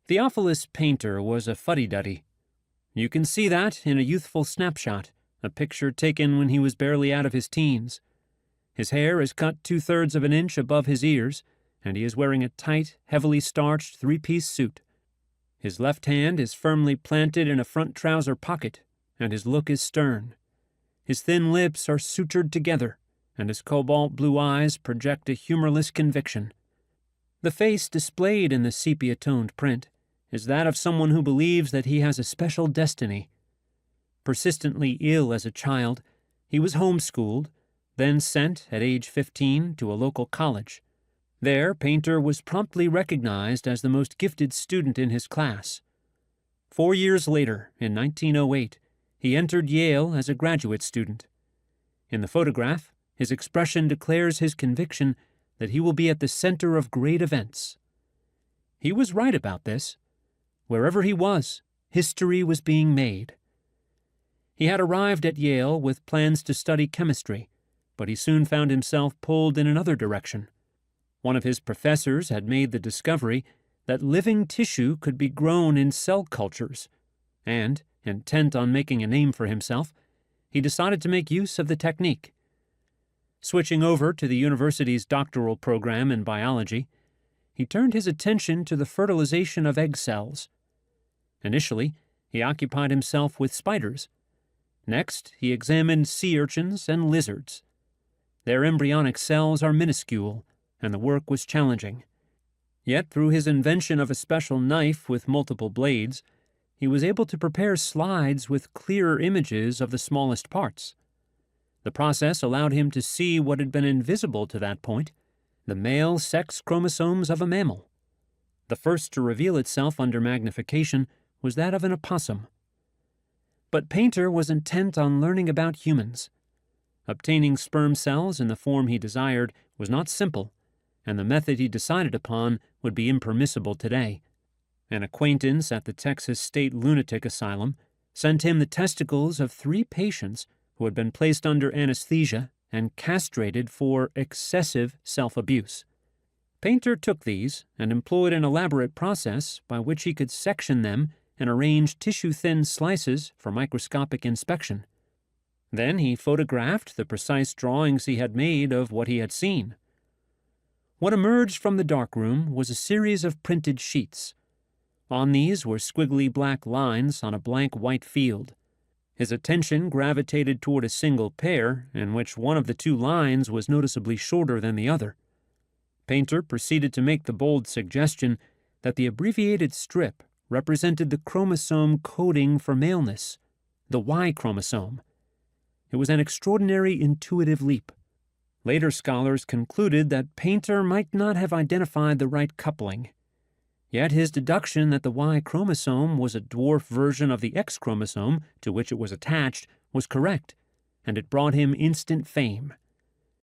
Theophilus Painter was a fuddy-duddy. You can see that in a youthful snapshot, a picture taken when he was barely out of his teens. His hair is cut 2/3 of an inch above his ears, and he is wearing a tight, heavily starched three-piece suit. His left hand is firmly planted in a front trouser pocket, and his look is stern. His thin lips are sutured together, and his cobalt blue eyes project a humorless conviction. The face displayed in the sepia-toned print is that of someone who believes that he has a special destiny. Persistently ill as a child, he was homeschooled, then sent at age 15 to a local college. There, Painter was promptly recognized as the most gifted student in his class. 4 years later, in 1908, he entered Yale as a graduate student. In the photograph, his expression declares his conviction that he will be at the center of great events. He was right about this. Wherever he was, history was being made. He had arrived at Yale with plans to study chemistry, but he soon found himself pulled in another direction. One of his professors had made the discovery that living tissue could be grown in cell cultures, and, intent on making a name for himself, he decided to make use of the technique. Switching over to the university's doctoral program in biology, he turned his attention to the fertilization of egg cells. Initially, he occupied himself with spiders. Next, he examined sea urchins and lizards. Their embryonic cells are minuscule, and the work was challenging. Yet through his invention of a special knife with multiple blades, he was able to prepare slides with clearer images of the smallest parts. The process allowed him to see what had been invisible to that point, the male sex chromosomes of a mammal. The first to reveal itself under magnification was that of an opossum. But Painter was intent on learning about humans. Obtaining sperm cells in the form he desired was not simple, and the method he decided upon would be impermissible today. An acquaintance at the Texas State Lunatic Asylum sent him the testicles of 3 patients who had been placed under anesthesia and castrated for excessive self-abuse. Painter took these and employed an elaborate process by which he could section them and arrange tissue-thin slices for microscopic inspection. Then he photographed the precise drawings he had made of what he had seen. What emerged from the darkroom was a series of printed sheets. On these were squiggly black lines on a blank white field. His attention gravitated toward a single pair, in which one of the 2 lines was noticeably shorter than the other. Painter proceeded to make the bold suggestion that the abbreviated strip represented the chromosome coding for maleness, the Y chromosome. It was an extraordinary intuitive leap. Later scholars concluded that Painter might not have identified the right coupling. Yet his deduction that the Y chromosome was a dwarf version of the X chromosome to which it was attached was correct, and it brought him instant fame.